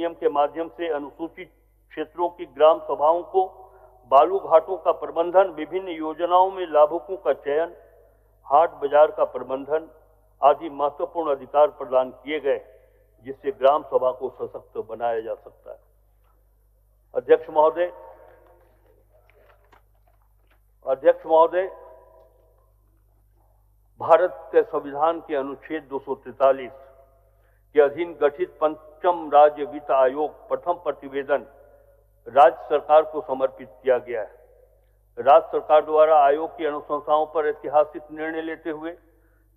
अधिनियम के माध्यम से अनुसूचित क्षेत्रों की ग्राम सभाओं को बालू घाटों का प्रबंधन, विभिन्न योजनाओं में लाभुकों का चयन, हाट बाजार का प्रबंधन आदि महत्वपूर्ण अधिकार प्रदान किए गए, जिससे ग्राम सभा को सशक्त बनाया जा सकता है। अध्यक्ष महोदय, भारत के संविधान के अनुच्छेद 243 के अधीन गठित पंचम राज्य वित्त आयोग प्रथम प्रतिवेदन राज्य सरकार को समर्पित किया गया है। राज्य सरकार द्वारा आयोग की अनुशंसाओं पर ऐतिहासिक निर्णय लेते हुए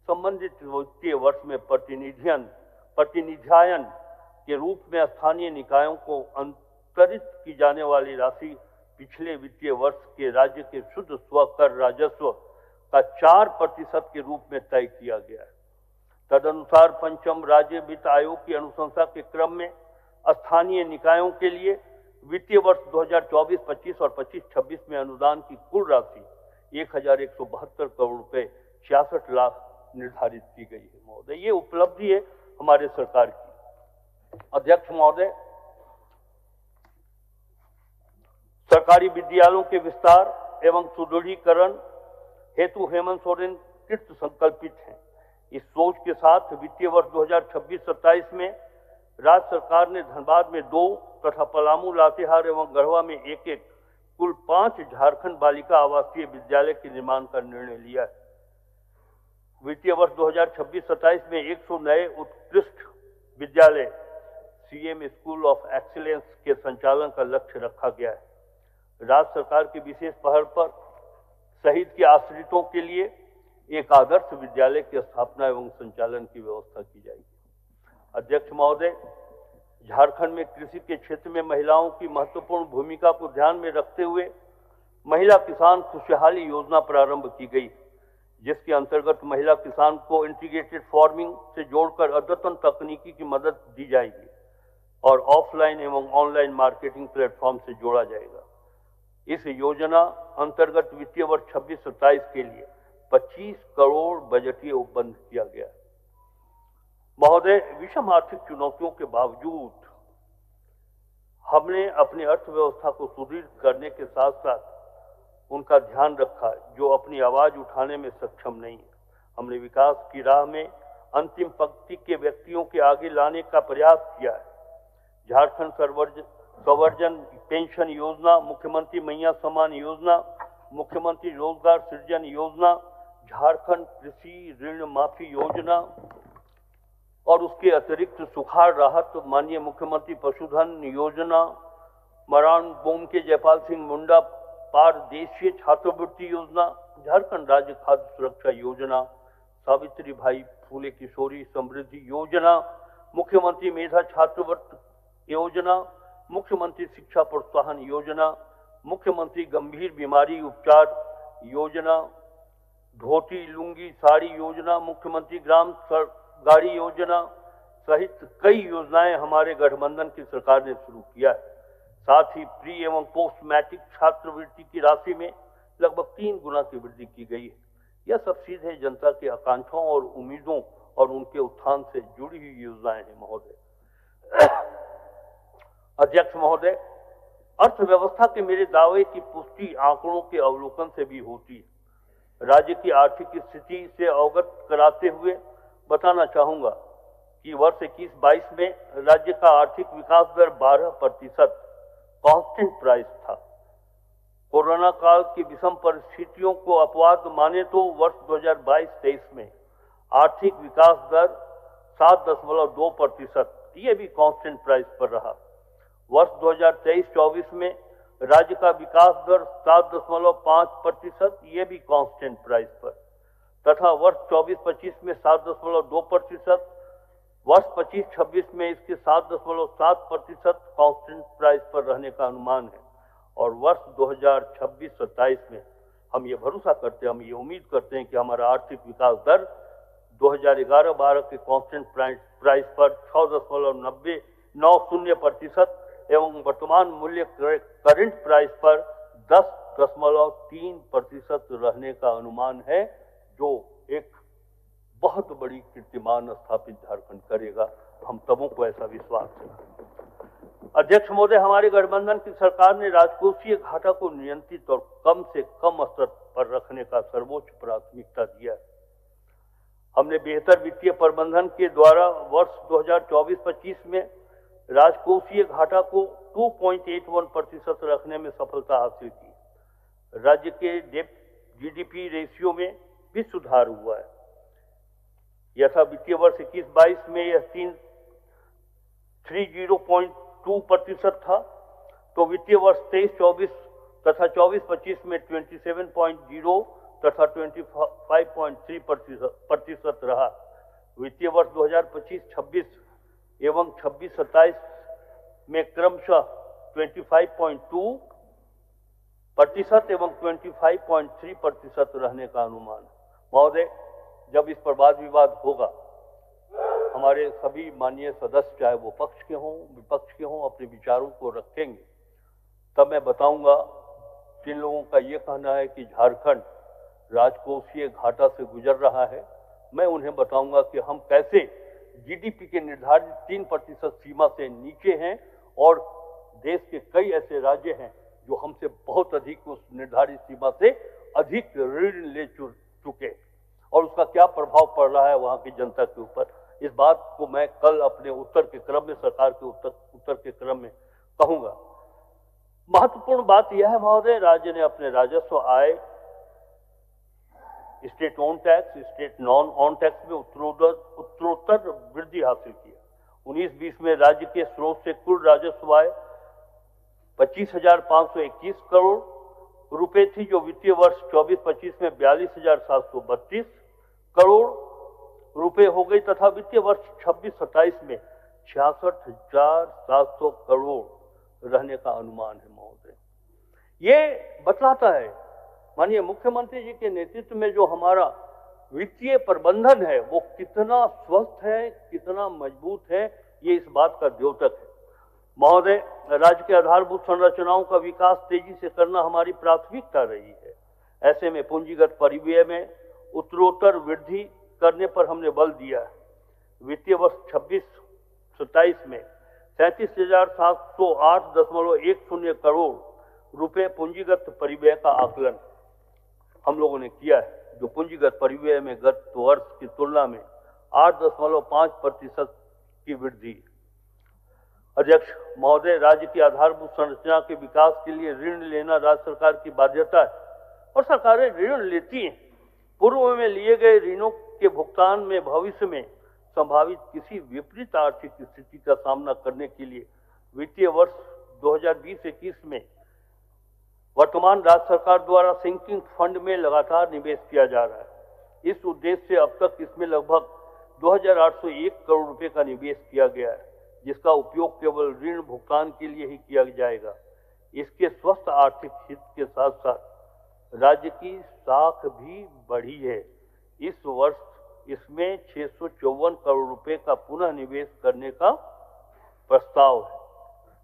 संबंधित वित्तीय वर्ष में प्रतिनिध्यायन के रूप में स्थानीय निकायों को अंतरित की जाने वाली राशि पिछले वित्तीय वर्ष के राज्य के शुद्ध स्वकर राजस्व का 4% के रूप में तय किया गया है। तदनुसार पंचम राज्य वित्त आयोग की अनुशंसा के क्रम में स्थानीय निकायों के लिए वित्तीय वर्ष 2024-25 और 25-26 में अनुदान की कुल राशि 1172 करोड़ रुपए 66 लाख निर्धारित की गई है। महोदय, ये उपलब्धि है हमारे सरकार की। अध्यक्ष महोदय, सरकारी विद्यालयों के विस्तार एवं सुदृढ़ीकरण हेतु हेमंत सोरेन कृत संकल्पित हैं। इस सोच के साथ वित्तीय वर्ष 2026-27 में राज्य सरकार ने धनबाद में 2 तथा पलामू, लातेहार एवं गढ़वा में 1 कुल 5 झारखंड बालिका आवासीय विद्यालय के निर्माण का निर्णय लिया है। वित्तीय वर्ष 2026-27 में 100 नए उत्कृष्ट विद्यालय सीएम स्कूल ऑफ एक्सीलेंस के संचालन का लक्ष्य रखा गया है। राज्य सरकार की विशेष पहल पर शहीद के आश्रितों के लिए एक आदर्श विद्यालय की स्थापना एवं संचालन की व्यवस्था की जाएगी। अध्यक्ष महोदय, झारखंड में कृषि के क्षेत्र में महिलाओं की महत्वपूर्ण भूमिका को ध्यान में रखते हुए महिला किसान खुशहाली योजना प्रारंभ की गई, जिसके अंतर्गत महिला किसान को इंटीग्रेटेड फार्मिंग से जोड़कर अद्यतन तकनीकी की मदद दी जाएगी और ऑफलाइन एवं ऑनलाइन मार्केटिंग प्लेटफॉर्म से जोड़ा जाएगा। इस योजना अंतर्गत वित्तीय वर्ष 26-27 के लिए 25 करोड़ बजटीय उपबंध किया गया। महोदय, विषम आर्थिक चुनौतियों के बावजूद हमने अपनी अर्थव्यवस्था को सुदृढ़ करने के साथ साथ उनका ध्यान रखा जो अपनी आवाज उठाने में सक्षम नहीं है। हमने विकास की राह में अंतिम पंक्ति के व्यक्तियों के आगे लाने का प्रयास किया है। झारखंड संवर्जन पेंशन योजना, मुख्यमंत्री मैया सम्मान योजना, मुख्यमंत्री रोजगार सृजन योजना, झारखंड कृषि ऋण माफी योजना और उसके अतिरिक्त सुखाड़ राहत, माननीय मुख्यमंत्री पशुधन योजना, मरान बोम के जयपाल सिंह मुंडा पारदेशीय छात्रवृत्ति योजना, झारखंड राज्य खाद्य सुरक्षा योजना, सावित्री भाई फूले किशोरी समृद्धि योजना, मुख्यमंत्री मेधा छात्रवृत्ति योजना, मुख्यमंत्री शिक्षा प्रोत्साहन योजना, मुख्यमंत्री गंभीर बीमारी उपचार योजना, धोती लुंगी साड़ी योजना, मुख्यमंत्री ग्राम गाड़ी योजना सहित कई योजनाएं हमारे गठबंधन की सरकार ने शुरू किया है। साथ ही प्री एवं पोस्ट मैट्रिक छात्रवृत्ति की राशि में लगभग 3 गुना की वृद्धि की गई है। यह सब सीधे जनता की आकांक्षाओं और उम्मीदों और उनके उत्थान से जुड़ी हुई योजनाएं हैं। महोदय, अध्यक्ष महोदय, अर्थव्यवस्था के मेरे दावे की पुष्टि आंकड़ों के अवलोकन से भी होती है। राज्य की आर्थिक स्थिति से अवगत कराते हुए बताना चाहूंगा कि वर्ष 21-22 में राज्य का आर्थिक विकास दर 12% कांस्टेंट प्राइस था। कोरोना काल की विषम परिस्थितियों को अपवाद माने तो वर्ष 2022-23 में आर्थिक विकास दर 7.2%, ये भी कांस्टेंट प्राइस पर रहा। वर्ष 2023-24 में राज्य का विकास दर 7.5%, ये भी कांस्टेंट प्राइस पर तथा वर्ष 24-25 में 7.2%, वर्ष 25-26 में इसके 7.7% कांस्टेंट प्राइस पर रहने का अनुमान है और वर्ष 2026-27 में हम ये भरोसा करते हैं, हम ये उम्मीद करते हैं कि हमारा आर्थिक विकास दर 2011-12 के कांस्टेंट प्राइस पर 6.90% एवं वर्तमान मूल्य करंट प्राइस पर 10.3% रहने का अनुमान है, जो एक बहुत बड़ी कीर्तिमान स्थापित झारखंड करेगा। हम सबों को ऐसा विश्वास है। अध्यक्ष महोदय, हमारे गठबंधन की सरकार ने राजकोषीय घाटा को नियंत्रित और कम से कम स्तर पर रखने का सर्वोच्च प्राथमिकता दिया है। हमने बेहतर वित्तीय प्रबंधन के द्वारा वर्ष 2024-25 में राजकोषीय घाटा को 2.81% रखने में सफलता हासिल की। राज्य के डेट जीडीपी रेशियो में भी सुधार हुआ है। यथा वित्तीय वर्ष 21-22 में यह 30.2% था, तो वित्तीय वर्ष 23-24 तथा 24-25 में 27.0 तथा 25.3% रहा। वित्तीय वर्ष 2025-26 एवं 26-27 में क्रमशः 25.2% एवं 25.3% रहने का अनुमान। महोदय, जब इस पर वाद विवाद होगा, हमारे सभी माननीय सदस्य, चाहे वो पक्ष के हों विपक्ष के हों, अपने विचारों को रखेंगे, तब मैं बताऊंगा। जिन लोगों का ये कहना है कि झारखंड राजकोषीय घाटा से गुजर रहा है, मैं उन्हें बताऊंगा कि हम कैसे जीडीपी के निर्धारित 3% सीमा से नीचे हैं और देश के कई ऐसे राज्य हैं जो हमसे बहुत अधिक उस निर्धारित सीमा से अधिक ऋण ले चुके, और उसका क्या प्रभाव पड़ रहा है वहां की जनता के ऊपर। इस बात को मैं कल अपने उत्तर के क्रम में, सरकार के उत्तर के क्रम में कहूंगा। महत्वपूर्ण बात यह है महोदय, राज्य ने अपने राजस्व आय, state own tax, state non own tax में उत्तरोत्तर वृद्धि हासिल की है। 19-20 में राज्य के स्रोत से कुल राजस्व आय 25,521 करोड़ रुपए थी, जो वित्तीय वर्ष 24-25 में 42,732 करोड़ रुपए हो गई तथा वित्तीय वर्ष 26-27 में 66,700 करोड़ रहने का अनुमान है महोदय। ये बतलाता है माननीय मुख्यमंत्री जी के नेतृत्व में जो हमारा वित्तीय प्रबंधन है वो कितना स्वस्थ है, कितना मजबूत है, ये इस बात का द्योतक है। महोदय, राज्य के आधारभूत संरचनाओं का विकास तेजी से करना हमारी प्राथमिकता रही है। ऐसे में पूंजीगत परिव्यय में उत्तरोत्तर वृद्धि करने पर हमने बल दिया है। वित्तीय वर्ष 26-27 में 37,708.10 करोड़ रुपए पूंजीगत परिव्यय का आकलन हम लोगों ने किया है, जो पूंजीगत परिव्यय में गत वर्ष की तुलना में 8.5% की वृद्धि। अध्यक्ष महोदय, राज्य की आधारभूत संरचना के विकास के लिए ऋण लेना राज्य सरकार की बाध्यता है और सरकारें ऋण लेती हैं। पूर्व में लिए गए ऋणों के भुगतान में भविष्य में संभावित किसी विपरीत आर्थिक स्थिति का सामना करने के लिए वित्तीय वर्ष 2020-21 में वर्तमान राज्य सरकार द्वारा सिंकिंग फंड में लगातार निवेश किया जा रहा है। इस उद्देश्य से अब तक इसमें लगभग 2,801 करोड़ रुपए का निवेश किया गया है, जिसका उपयोग केवल ऋण भुगतान के लिए ही किया जाएगा। इसके स्वस्थ आर्थिक हित के साथ साथ राज्य की साख भी बढ़ी है। इस वर्ष इसमें 654 करोड़ रुपए का पुनः निवेश करने का प्रस्ताव है।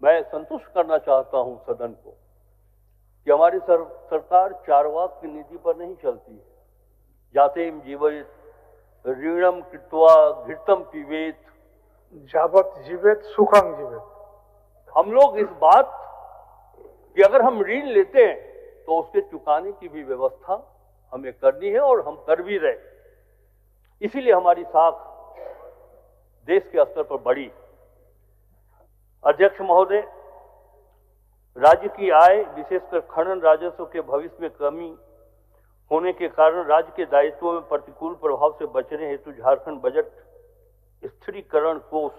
मैं संतुष्ट करना चाहता हूं सदन को कि हमारी सरकार चारवाक की नीति पर नहीं चलती है। जातेम जीवेत, ऋणम कृत्वा घृतम पीवेत, जावत जीवेत सुखम जीवेत। हम लोग इस बात कि अगर हम ऋण लेते हैं तो उसके चुकाने की भी व्यवस्था हमें करनी है और हम कर भी रहे। इसीलिए हमारी साख देश के स्तर पर बढ़ी। अध्यक्ष महोदय, राज्य की आय विशेषकर खनन राजस्व के भविष्य में कमी होने के कारण राज्य के दायित्वों में प्रतिकूल प्रभाव से बचने हेतु झारखंड बजट स्थिरीकरण कोष,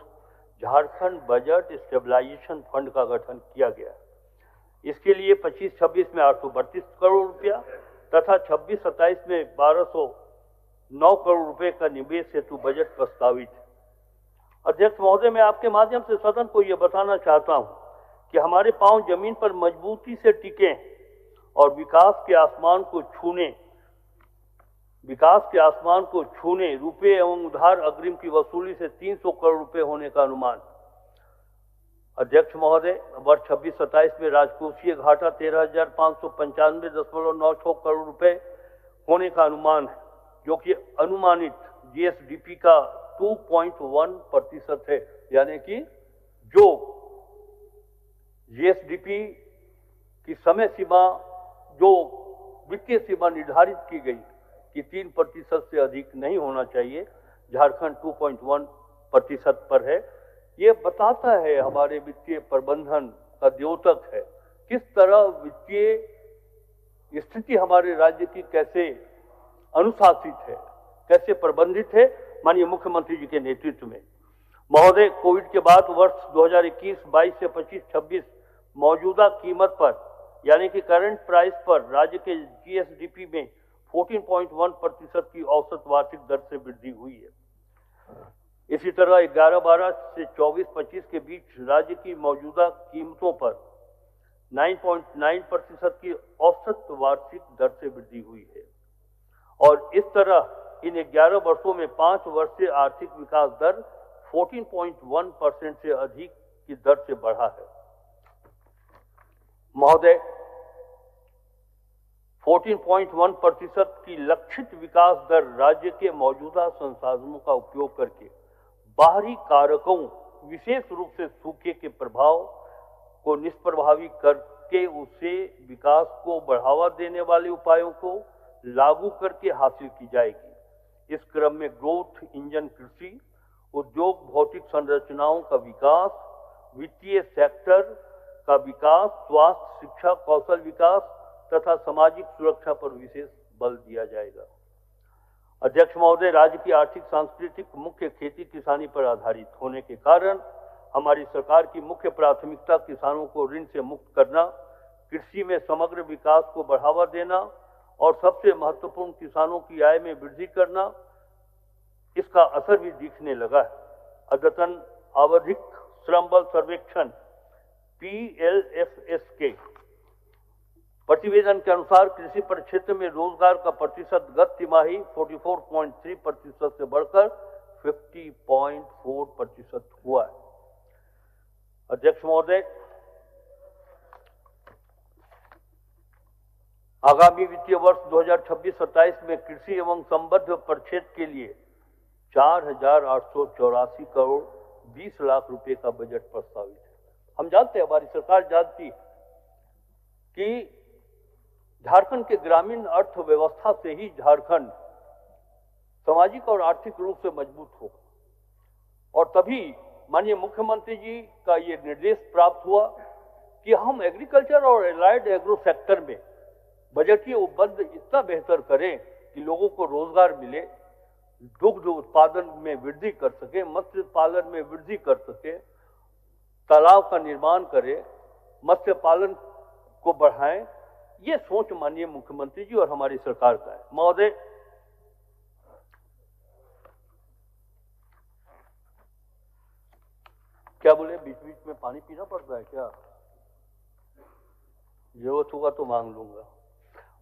झारखंड बजट स्टेबलाइजेशन फंड का गठन किया गया। इसके लिए 25-26 में 832 करोड़ रुपया तथा 26-27 में 1209 करोड़ रुपए का निवेश हेतु बजट प्रस्तावित है। अध्यक्ष महोदय, मैं आपके माध्यम से सदन को यह बताना चाहता हूं कि हमारे पांव जमीन पर मजबूती से टिके और विकास के आसमान को छूने रुपए एवं उधार अग्रिम की वसूली से 300 करोड़ रुपए होने का अनुमान। अध्यक्ष महोदय, वर्ष 26-27 में राजकोषीय घाटा 13,595.96 करोड़ रुपए होने का अनुमान है, जो कि अनुमानित जीएसडीपी का 2.1% है, यानी कि जो जीएसडीपी की समय सीमा, जो वित्तीय सीमा निर्धारित की गई कि 3% से अधिक नहीं होना चाहिए, झारखंड 2.1% पर है। ये बताता है हमारे वित्तीय प्रबंधन का द्योतक है, किस तरह वित्तीय स्थिति हमारे राज्य की कैसे अनुशासित है, कैसे प्रबंधित है माननीय मुख्यमंत्री जी के नेतृत्व में। महोदय, कोविड के बाद वर्ष 2021-22 से 25-26 मौजूदा कीमत पर यानी कि करंट प्राइस पर राज्य के जीएसडीपी में 14.1% की औसत वार्षिक दर से वृद्धि हुई है। इसी तरह 11-12 से 24-25 के बीच राज्य की मौजूदा कीमतों पर 9.9% की औसत वार्षिक दर से वृद्धि हुई है और इस तरह इन 11 वर्षों में 5 वर्षीय आर्थिक विकास दर 14.1% से अधिक की दर से बढ़ा है। महोदय, 14.1% की लक्षित विकास दर राज्य के मौजूदा संसाधनों का उपयोग करके बाहरी कारकों, विशेष रूप से सूखे के प्रभाव को निष्प्रभावी करके उसे विकास को बढ़ावा देने वाले उपायों को लागू करके हासिल की जाएगी। इस क्रम में ग्रोथ इंजन कृषि, उद्योग, भौतिक संरचनाओं का विकास, वित्तीय सेक्टर का विकास, स्वास्थ्य, शिक्षा, कौशल विकास तथा सामाजिक सुरक्षा पर विशेष बल दिया जाएगा। अध्यक्ष महोदय, राज्य की आर्थिक सांस्कृतिक मुख्य खेती किसानी पर आधारित होने के कारण हमारी सरकार की मुख्य प्राथमिकता किसानों को ऋण से मुक्त करना, कृषि में समग्र विकास को बढ़ावा देना और सबसे महत्वपूर्ण किसानों की आय में वृद्धि करना, इसका असर भी दिखने लगा है। अद्यतन आवधिक श्रम बल सर्वेक्षण PLFS के प्रतिवेदन के अनुसार कृषि परिक्षेत्र में रोजगार का प्रतिशत गत तिमाही 44.3% से बढ़कर 50.4% हुआ है। अध्यक्ष महोदय, आगामी वित्तीय वर्ष 2026-27 में कृषि एवं संबद्ध परिक्षेत्र के लिए 4,884 करोड़ 20 लाख रुपए का बजट प्रस्तावित है। हम जानते हैं, हमारी सरकार जानती कि झारखंड के ग्रामीण अर्थव्यवस्था से ही झारखंड सामाजिक और आर्थिक रूप से मजबूत हो और तभी माननीय मुख्यमंत्री जी का ये निर्देश प्राप्त हुआ कि हम एग्रीकल्चर और एलाइड एग्रो सेक्टर में बजटीय उपबंध इतना बेहतर करें कि लोगों को रोजगार मिले, दुग्ध उत्पादन में वृद्धि कर सके, मत्स्य पालन में वृद्धि कर सके, तालाब का निर्माण करें, मत्स्य पालन को बढ़ाएं। ये सोच माननीय मुख्यमंत्री जी और हमारी सरकार का है। महोदय, क्या बोले, बीच बीच में पानी पीना पड़ता है क्या? जरूरत होगा तो मांग लूंगा।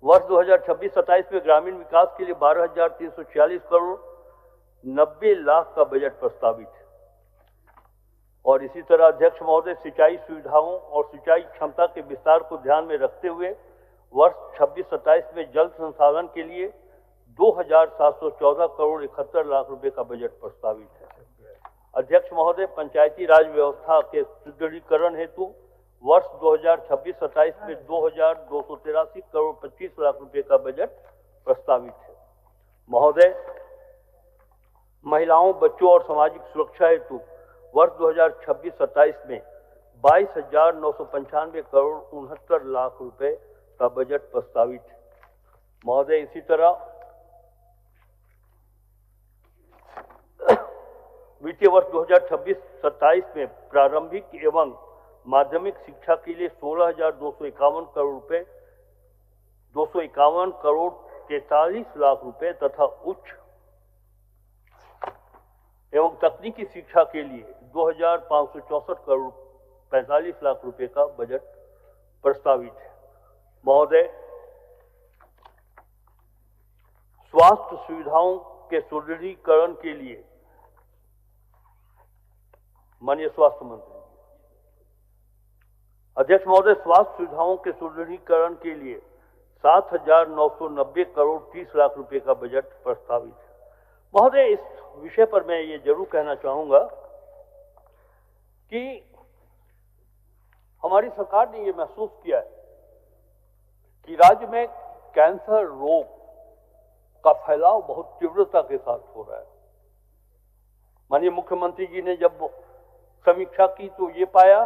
वर्ष 2026-27 में ग्रामीण विकास के लिए 12,346 करोड़ 90 लाख का बजट प्रस्तावित है और इसी तरह अध्यक्ष महोदय, सिंचाई सुविधाओं और सिंचाई क्षमता के विस्तार को ध्यान में रखते हुए वर्ष 26-27 में जल संसाधन के लिए 2,714 करोड़ 71 लाख रुपए का बजट प्रस्तावित है। अध्यक्ष महोदय, पंचायती राज व्यवस्था के सुदृढ़ीकरण हेतु वर्ष 2026-27 में 2,283 करोड़ 25 लाख रुपए का बजट प्रस्तावित है। महोदय, महिलाओं, बच्चों और सामाजिक सुरक्षा हेतु वर्ष 2026-27 में 22,995 करोड़ 69 लाख रुपए का बजट प्रस्तावित है। महोदय, इसी तरह वित्तीय वर्ष 2026-27 में प्रारंभिक एवं माध्यमिक शिक्षा के लिए 16,251 करोड़ रुपए 251 करोड़ 43 लाख रुपए तथा उच्च एवं तकनीकी शिक्षा के लिए 2,564 करोड़ 45 लाख रुपए का बजट प्रस्तावित है। महोदय, स्वास्थ्य सुविधाओं के सुदृढ़ीकरण के लिए माननीय स्वास्थ्य मंत्री, अध्यक्ष महोदय, स्वास्थ्य सुविधाओं के सुदृढ़ीकरण के लिए 7,990 करोड़ 30 लाख रुपए का बजट प्रस्तावित है। महोदय, इस विषय पर मैं ये जरूर कहना चाहूंगा कि हमारी सरकार ने ये महसूस किया है कि राज्य में कैंसर रोग का फैलाव बहुत तीव्रता के साथ हो रहा है। माननीय मुख्यमंत्री जी ने जब समीक्षा की तो ये पाया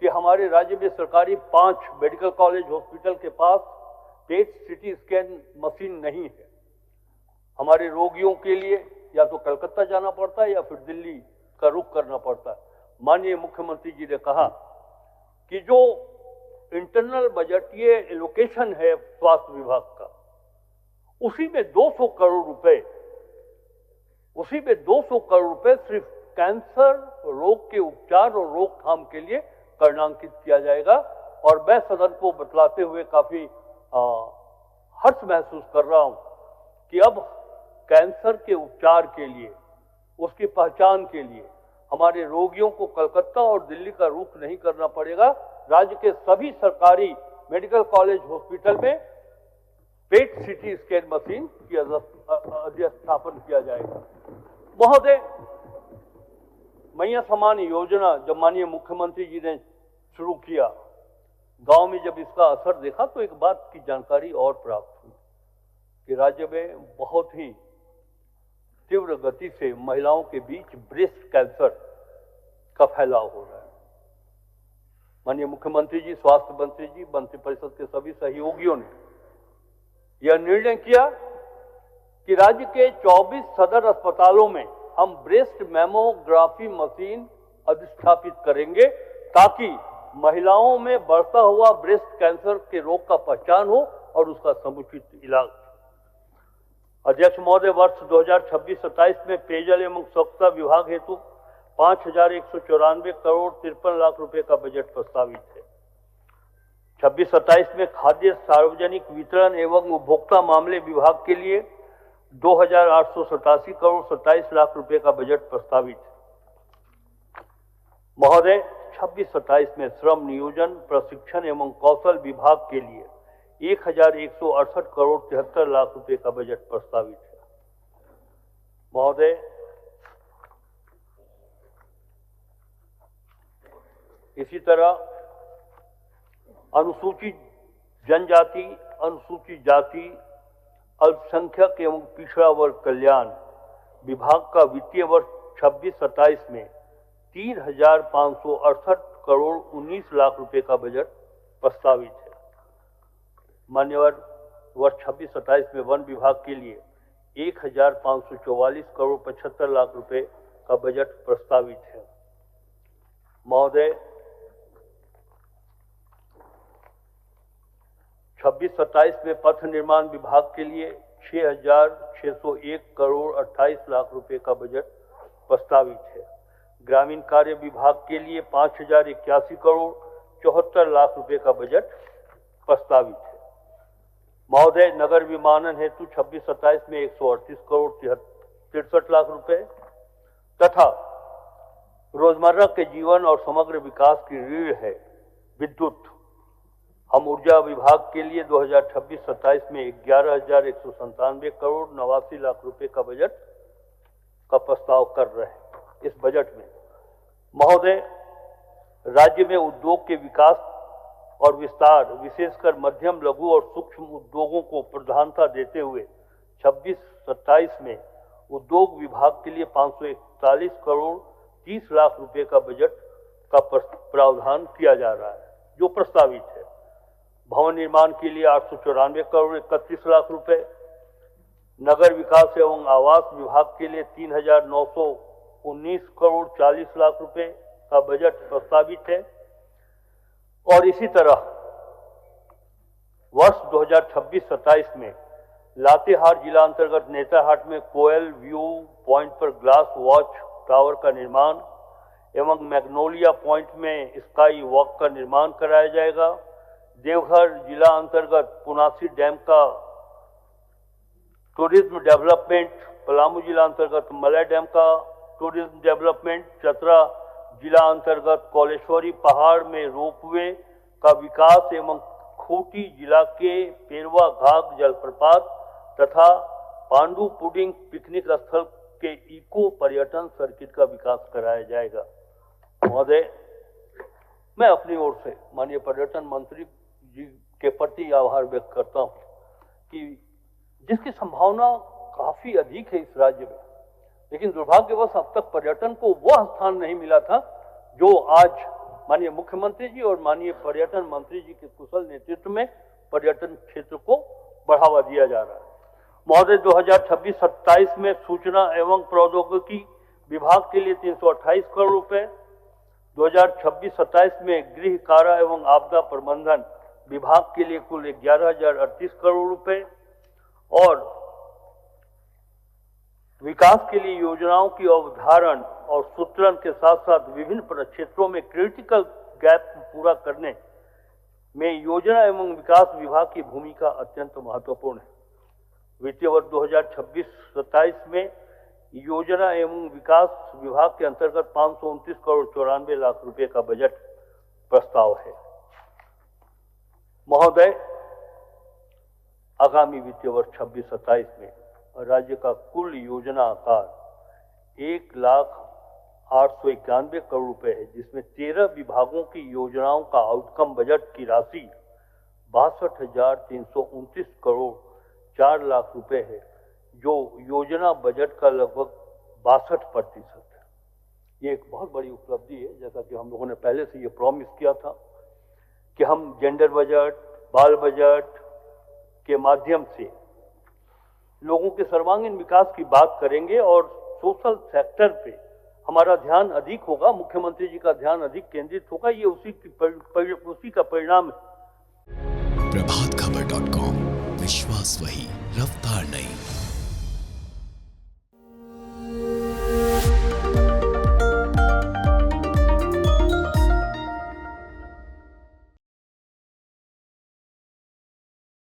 कि हमारे राज्य में सरकारी 5 मेडिकल कॉलेज हॉस्पिटल के पास पेट सीटी स्कैन मशीन नहीं है। हमारे रोगियों के लिए या तो कलकत्ता जाना पड़ता है या फिर दिल्ली का रुख करना पड़ता है। माननीय मुख्यमंत्री जी ने कहा कि जो इंटरनल बजटीय एलोकेशन है स्वास्थ्य विभाग का, उसी में 200 करोड़ रुपए सिर्फ कैंसर रोग के उपचार और रोकथाम के लिए करणांकित किया जाएगा। और मैं सदन को बतलाते हुए काफी हर्ष महसूस कर रहा हूं कि अब कैंसर के उपचार के लिए, उसकी पहचान के लिए हमारे रोगियों को कलकत्ता और दिल्ली का रुख नहीं करना पड़ेगा। राज्य के सभी सरकारी मेडिकल कॉलेज हॉस्पिटल में पेट सीटी स्कैन मशीन की स्थापन किया जाएगा। महोदय, मैया समान योजना जब माननीय मुख्यमंत्री जी ने शुरू किया, गांव में जब इसका असर देखा तो एक बात की जानकारी और प्राप्त हुई कि राज्य में बहुत ही तीव्र गति से महिलाओं के बीच ब्रेस्ट कैंसर का फैलाव हो रहा है। माननीय मुख्यमंत्री जी, स्वास्थ्य मंत्री जी, मंत्रिपरिषद के सभी सहयोगियों ने यह निर्णय किया कि राज्य के 24 सदर अस्पतालों में हम ब्रेस्ट मैमोग्राफी मशीन अधिस्थापित करेंगे ताकि महिलाओं में बढ़ता हुआ ब्रेस्ट कैंसर के रोग का पहचान हो और उसका समुचित इलाज। अध्यक्ष महोदय, वर्ष 2026-27 में पेयजल एवं स्वच्छता विभाग हेतु 5,194 करोड़ 53 लाख रुपए का बजट प्रस्तावित है। 26-27 में खाद्य सार्वजनिक वितरण एवं उपभोक्ता मामले विभाग के लिए 2,887 करोड़ 27 लाख रुपए का बजट प्रस्तावित है। महोदय, 26-27 में श्रम नियोजन, प्रशिक्षण एवं कौशल विभाग के लिए 1,168 करोड़ 73 लाख रुपए का बजट प्रस्तावित है। महोदय, इसी तरह अनुसूचित जनजाति, अनुसूचित जाति, अल्पसंख्यक एवं पिछड़ा वर्ग कल्याण विभाग का वित्तीय वर्ष 26-27 में 3,568 करोड़ 19 लाख रुपए का बजट प्रस्तावित है। मान्यवर, वर्ष 26-27 में वन विभाग के लिए 1,544 करोड़ 75 लाख रुपए का बजट प्रस्तावित है। महोदय, 26-27 में पथ निर्माण विभाग के लिए 6,601 करोड़ 28 लाख रुपए का बजट प्रस्तावित है। ग्रामीण कार्य विभाग के लिए 5,081 करोड़ 74 लाख रुपए का बजट प्रस्तावित है। महोदय, नगर विमानन हेतु 26-27 में 138 करोड़ 63 लाख रुपए तथा रोजमर्रा के जीवन और समग्र विकास की रीढ़ है विद्युत, हम ऊर्जा विभाग के लिए 2026-27 में 11,197 करोड़ 89 लाख रुपए का बजट का प्रस्ताव कर रहे हैं। इस बजट में महोदय, राज्य में उद्योग के विकास और विस्तार, विशेषकर मध्यम, लघु और सूक्ष्म उद्योगों को प्रधानता देते हुए 26-27 में उद्योग विभाग के लिए 541 करोड़ 30 लाख रुपए का बजट का प्रावधान किया जा रहा है, जो प्रस्तावित है। भवन निर्माण के लिए 894 करोड़ 31 लाख रुपए, नगर विकास एवं आवास विभाग के लिए 3,919 करोड़ 40 लाख रुपए का बजट प्रस्तावित है। और इसी तरह वर्ष 2026-27 में लातेहार जिला अंतर्गत नेतरहाट में कोयल व्यू पॉइंट पर ग्लास वॉच टावर का निर्माण एवं मैग्नोलिया पॉइंट में स्काई वॉक का निर्माण कराया जाएगा। देवघर जिला अंतर्गत पुनासी डैम का टूरिज्म डेवलपमेंट, पलामू जिला अंतर्गत मलय डैम का टूरिज्म डेवलपमेंट, चतरा जिला अंतर्गत कौलेश्वरी पहाड़ में रोपवे का विकास एवं खूंटी जिला के पेरवा घाघ जलप्रपात तथा पांडु पुडिंग पिकनिक स्थल के इको पर्यटन सर्किट का विकास कराया जाएगा। महोदय, मैं अपनी ओर से माननीय पर्यटन मंत्री जी के प्रति आभार व्यक्त करता हूँ कि जिसकी संभावना काफी अधिक है इस राज्य में, लेकिन दुर्भाग्यवश अब तक पर्यटन को वह स्थान नहीं मिला था जो आज माननीय मुख्यमंत्री जी और माननीय पर्यटन मंत्री जी के कुशल नेतृत्व में पर्यटन क्षेत्र को बढ़ावा दिया जा रहा है। महोदय, 2026-27 में सूचना एवं प्रौद्योगिकी विभाग के लिए 328 करोड़ रुपए, 2026-27 में गृह, कारा एवं आपदा प्रबंधन विभाग के लिए कुल 11,038 करोड़ रुपए और विकास के लिए योजनाओं की अवधारण और सूत्रण के साथ साथ विभिन्न प्रक्षेत्रों में क्रिटिकल गैप पूरा करने में योजना एवं विकास विभाग की भूमिका अत्यंत महत्वपूर्ण है। वित्तीय वर्ष 2026-27 में योजना एवं विकास विभाग के अंतर्गत 529 करोड़ 94 लाख रुपए का बजट प्रस्ताव है। महोदय, आगामी वित्तीय वर्ष 26-27 में राज्य का कुल योजना आकार 1,0891 करोड़ रुपए है, जिसमें 13 विभागों की योजनाओं का आउटकम बजट की राशि 62,329 करोड़ 4 लाख रुपए है, जो योजना बजट का लगभग 62% है। ये एक बहुत बड़ी उपलब्धि है। जैसा कि हम लोगों ने पहले से ये प्रॉमिस किया था कि हम जेंडर बजट, बाल बजट के माध्यम से लोगों के सर्वांगीण विकास की बात करेंगे और सोशल सेक्टर पे हमारा ध्यान अधिक होगा, मुख्यमंत्री जी का ध्यान अधिक केंद्रित होगा। ये उसी का परिणाम है। प्रभातखबर.com, विश्वास वही, रफ्तार नहीं।